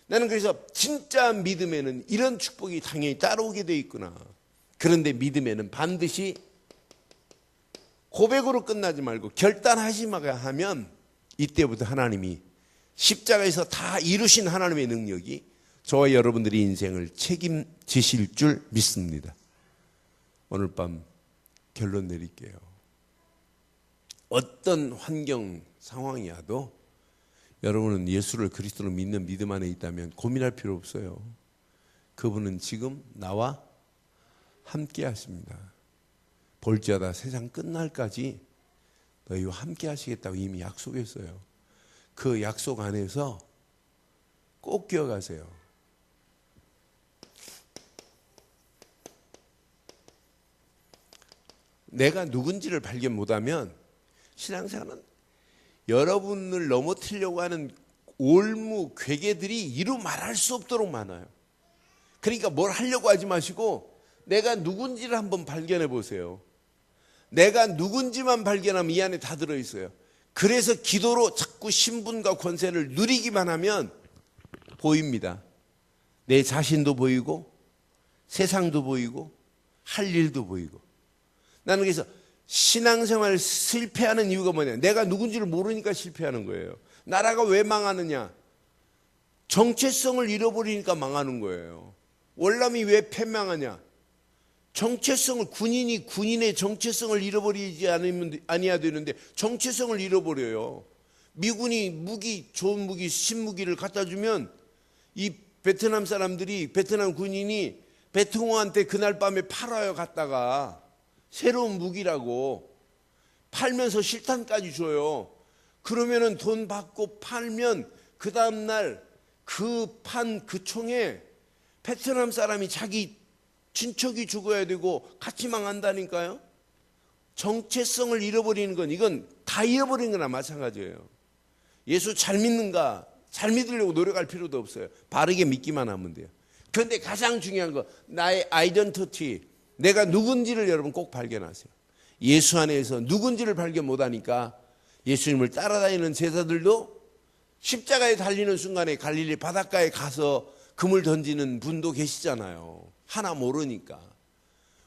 나는 그래서 진짜 믿음에는 이런 축복이 당연히 따라오게 돼 있구나. 그런데 믿음에는 반드시 고백으로 끝나지 말고 결단하시면 하면 이때부터 하나님이 십자가에서 다 이루신 하나님의 능력이 저와 여러분들의 인생을 책임지실 줄 믿습니다. 오늘 밤 결론 내릴게요. 어떤 환경 상황이 와도 여러분은 예수를 그리스도로 믿는 믿음 안에 있다면 고민할 필요 없어요. 그분은 지금 나와 함께 하십니다. 볼지어다 세상 끝날까지 너희와 함께 하시겠다고 이미 약속했어요. 그 약속 안에서 꼭 기억하세요. 내가 누군지를 발견 못하면 신앙생활은 여러분을 넘어뜨리려고 하는 올무 괴계들이 이루 말할 수 없도록 많아요. 그러니까 뭘 하려고 하지 마시고 내가 누군지를 한번 발견해 보세요. 내가 누군지만 발견하면 이 안에 다 들어있어요. 그래서 기도로 자꾸 신분과 권세를 누리기만 하면 보입니다. 내 자신도 보이고 세상도 보이고 할 일도 보이고. 나는 그래서 신앙생활 실패하는 이유가 뭐냐? 내가 누군지를 모르니까 실패하는 거예요. 나라가 왜 망하느냐? 정체성을 잃어버리니까 망하는 거예요. 월남이 왜 패망하냐? 정체성을, 군인이 군인의 정체성을 잃어버리지 아니야 되는데 정체성을 잃어버려요. 미군이 무기, 좋은 무기, 신무기를 갖다 주면 이 베트남 사람들이, 베트남 군인이 베통호한테 그날 밤에 팔아요. 갔다가 새로운 무기라고 팔면서 실탄까지 줘요. 그러면은 돈 받고 팔면 그 다음날 그 판 그 총에 베트남 사람이 자기 친척이 죽어야 되고 같이 망한다니까요. 정체성을 잃어버리는 건 이건 다 잃어버린 거나 마찬가지예요. 예수 잘 믿는가? 잘 믿으려고 노력할 필요도 없어요. 바르게 믿기만 하면 돼요. 그런데 가장 중요한 거 나의 아이덴티티, 내가 누군지를 여러분 꼭 발견하세요. 예수 안에서 누군지를 발견 못하니까 예수님을 따라다니는 제자들도 십자가에 달리는 순간에 갈릴리 바닷가에 가서 금을 던지는 분도 계시잖아요. 하나 모르니까.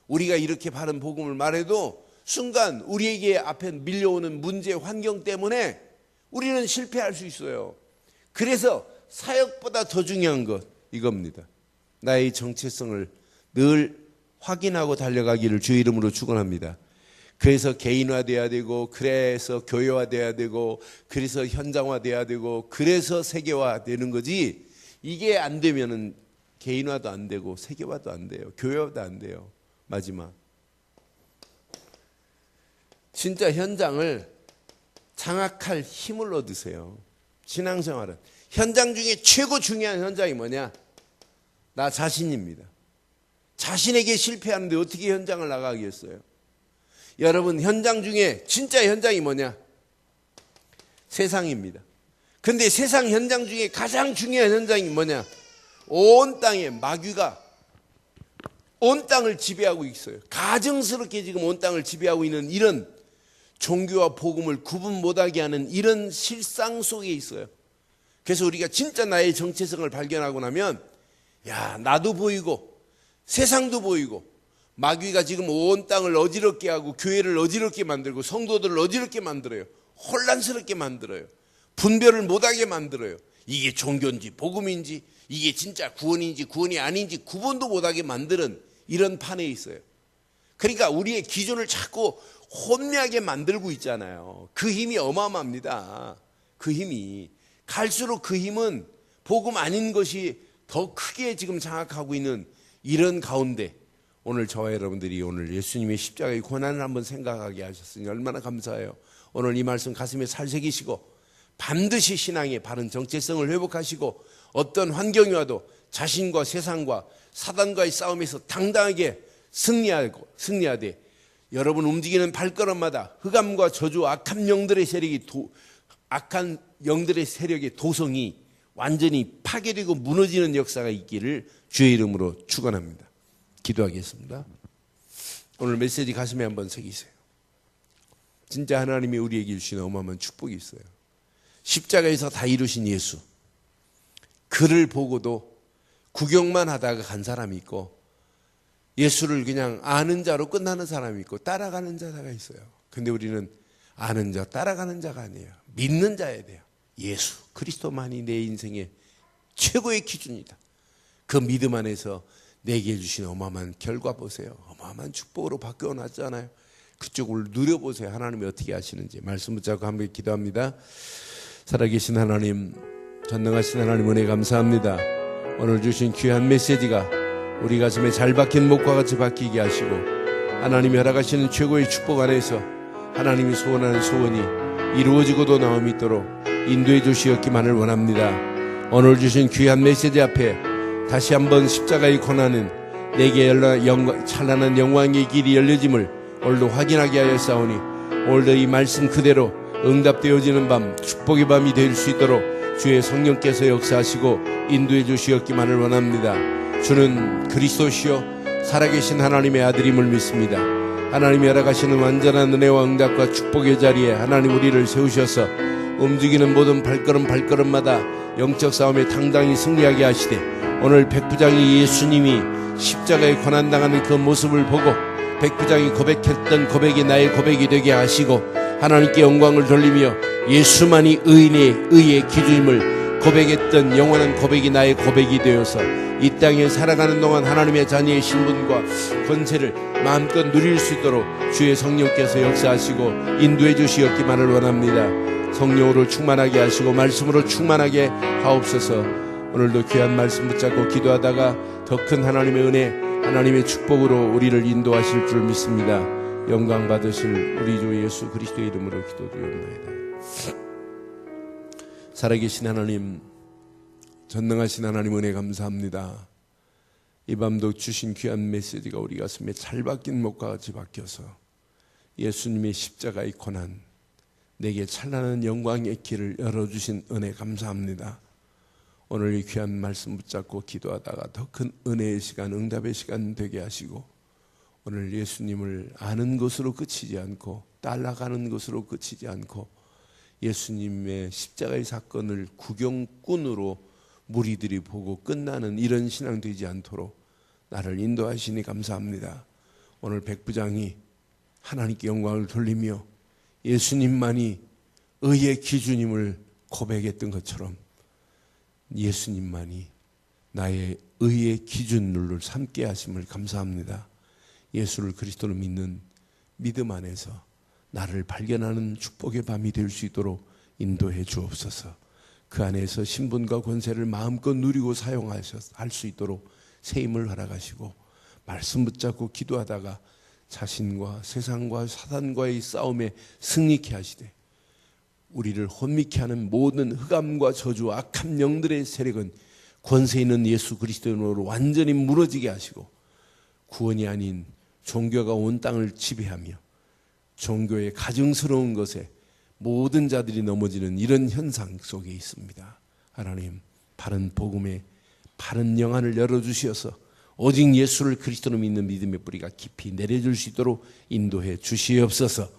우리가 이렇게 바른 복음을 말해도 순간 우리에게 앞에 밀려오는 문제 환경 때문에 우리는 실패할 수 있어요. 그래서 사역보다 더 중요한 것 이겁니다. 나의 정체성을 늘 확인하고 달려가기를 주의 이름으로 축원합니다. 그래서 개인화돼야 되고, 그래서 교회화돼야 되고, 그래서 현장화돼야 되고, 그래서 세계화되는 거지. 이게 안 되면은 개인화도 안 되고 세계화도 안 돼요. 교회화도 안 돼요. 마지막 진짜 현장을 장악할 힘을 얻으세요. 신앙생활은 현장 중에 최고 중요한 현장이 뭐냐? 나 자신입니다. 자신에게 실패하는데 어떻게 현장을 나가겠어요? 여러분, 현장 중에 진짜 현장이 뭐냐? 세상입니다. 근데 세상 현장 중에 가장 중요한 현장이 뭐냐? 온 땅에 마귀가 온 땅을 지배하고 있어요. 가증스럽게 지금 온 땅을 지배하고 있는 이런 종교와 복음을 구분 못하게 하는 이런 실상 속에 있어요. 그래서 우리가 진짜 나의 정체성을 발견하고 나면 야, 나도 보이고 세상도 보이고 마귀가 지금 온 땅을 어지럽게 하고 교회를 어지럽게 만들고 성도들을 어지럽게 만들어요. 혼란스럽게 만들어요. 분별을 못하게 만들어요. 이게 종교인지 복음인지 이게 진짜 구원인지 구원이 아닌지 구분도 못하게 만드는 이런 판에 있어요. 그러니까 우리의 기준을 자꾸 혼미하게 만들고 있잖아요. 그 힘이 어마어마합니다. 그 힘이 갈수록 그 힘은 복음 아닌 것이 더 크게 지금 장악하고 있는 이런 가운데 오늘 저와 여러분들이 오늘 예수님의 십자가의 고난을 한번 생각하게 하셨으니 얼마나 감사해요. 오늘 이 말씀 가슴에 살새기시고 반드시 신앙의 바른 정체성을 회복하시고 어떤 환경이 와도 자신과 세상과 사단과의 싸움에서 당당하게 승리하되 여러분 움직이는 발걸음마다 흑암과 저주 악한 영들의 세력의 도성이 완전히 파괴되고 무너지는 역사가 있기를 주의 이름으로 축원합니다. 기도하겠습니다. 오늘 메시지 가슴에 한번 새기세요. 진짜 하나님이 우리에게 주신 어마어마한 축복이 있어요. 십자가에서 다 이루신 예수, 그를 보고도 구경만 하다가 간 사람이 있고 예수를 그냥 아는 자로 끝나는 사람이 있고 따라가는 자가 있어요. 근데 우리는 아는 자, 따라가는 자가 아니에요. 믿는 자야 돼요. 예수 그리스도만이 내 인생의 최고의 기준이다. 그 믿음 안에서 내게 주신 어마어마한 결과 보세요. 어마어마한 축복으로 바뀌어놨잖아요. 그쪽을 누려보세요. 하나님이 어떻게 하시는지 말씀 붙잡고 함께 기도합니다. 살아계신 하나님, 전능하신 하나님 은혜 감사합니다. 오늘 주신 귀한 메시지가 우리 가슴에 잘 박힌 목과 같이 박히게 하시고 하나님이 허락하시는 최고의 축복 안에서 하나님이 소원하는 소원이 이루어지고도 나옴이 있도록 인도해 주시었기만을 원합니다. 오늘 주신 귀한 메시지 앞에 다시 한번 십자가의 고난은 내게 찬란한 영광의 길이 열려짐을 오늘도 확인하게 하여 싸우니 오늘도 이 말씀 그대로 응답되어지는 밤, 축복의 밤이 될 수 있도록 주의 성령께서 역사하시고 인도해 주시었기만을 원합니다. 주는 그리스도시요 살아계신 하나님의 아들임을 믿습니다. 하나님이 허락하시는 완전한 은혜와 응답과 축복의 자리에 하나님 우리를 세우셔서 움직이는 모든 발걸음마다 영적 싸움에 당당히 승리하게 하시되 오늘 백부장이 예수님이 십자가에 고난당하는 그 모습을 보고 백부장이 고백했던 고백이 나의 고백이 되게 하시고 하나님께 영광을 돌리며 예수만이 의의 기준임을 고백했던 영원한 고백이 나의 고백이 되어서 이 땅에 살아가는 동안 하나님의 자녀의 신분과 권세를 마음껏 누릴 수 있도록 주의 성령께서 역사하시고 인도해 주시었기만을 원합니다. 성령으로 충만하게 하시고 말씀으로 충만하게 하옵소서. 오늘도 귀한 말씀 붙잡고 기도하다가 더 큰 하나님의 은혜, 하나님의 축복으로 우리를 인도하실 줄 믿습니다. 영광 받으실 우리 주 예수 그리스도의 이름으로 기도드리옵나이다. 살아계신 하나님, 전능하신 하나님 은혜 감사합니다. 이 밤도 주신 귀한 메시지가 우리 가슴에 잘 박힌 목과 같이 박혀서 예수님의 십자가의 고난, 내게 찬란한 영광의 길을 열어주신 은혜 감사합니다. 오늘 이 귀한 말씀 붙잡고 기도하다가 더 큰 은혜의 시간, 응답의 시간 되게 하시고 오늘 예수님을 아는 것으로 그치지 않고 따라가는 것으로 그치지 않고 예수님의 십자가의 사건을 구경꾼으로 무리들이 보고 끝나는 이런 신앙 되지 않도록 나를 인도하시니 감사합니다. 오늘 백부장이 하나님께 영광을 돌리며 예수님만이 의의 기준임을 고백했던 것처럼 예수님만이 나의 의의 기준을 삼게 하심을 감사합니다. 예수를 그리스도로 믿는 믿음 안에서 나를 발견하는 축복의 밤이 될 수 있도록 인도해 주옵소서. 그 안에서 신분과 권세를 마음껏 누리고 사용할 수 있도록 새 힘을 허락하시고 말씀 붙잡고 기도하다가 자신과 세상과 사단과의 싸움에 승리케 하시되 우리를 혼미케 하는 모든 흑암과 저주, 악한 영들의 세력은 권세 있는 예수 그리스도로 완전히 무너지게 하시고, 구원이 아닌 종교가 온 땅을 지배하며 종교의 가증스러운 것에 모든 자들이 넘어지는 이런 현상 속에 있습니다. 하나님, 바른 복음의 바른 영안을 열어주시어서 오직 예수를 그리스도로 믿는 믿음의 뿌리가 깊이 내려줄 수 있도록 인도해 주시옵소서.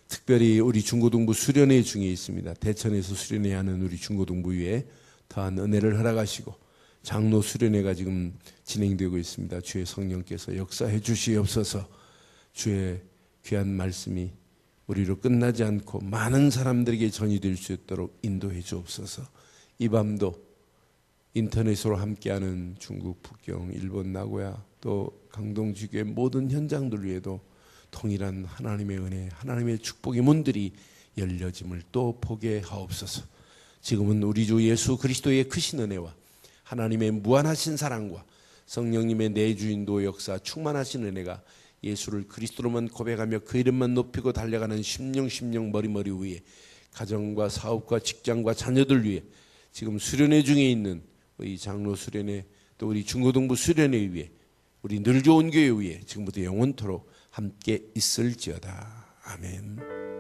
특별히 우리 중고등부 수련회 중에 있습니다. 대천에서 수련회 하는 우리 중고등부 위에 더한 은혜를 허락하시고, 장로 수련회가 지금 진행되고 있습니다. 주의 성령께서 역사해 주시옵소서. 주의 귀한 말씀이 우리로 끝나지 않고 많은 사람들에게 전이될 수 있도록 인도해 주옵소서. 이 밤도 인터넷으로 함께하는 중국, 북경, 일본, 나고야, 또 강동지교의 모든 현장들 위에도 통일한 하나님의 은혜, 하나님의 축복의 문들이 열려짐을 또 보게 하옵소서. 지금은 우리 주 예수 그리스도의 크신 은혜와 하나님의 무한하신 사랑과 성령님의 내주인도 역사 충만하신 은혜가 예수를 그리스도로만 고백하며 그 이름만 높이고 달려가는 심령 머리머리 위에, 가정과 사업과 직장과 자녀들 위에, 지금 수련회 중에 있는 우리 장로 수련회, 또 우리 중고등부 수련회 위에, 우리 늘 좋은 교회 위에 지금부터 영원토록 함께 있을지어다. 아멘.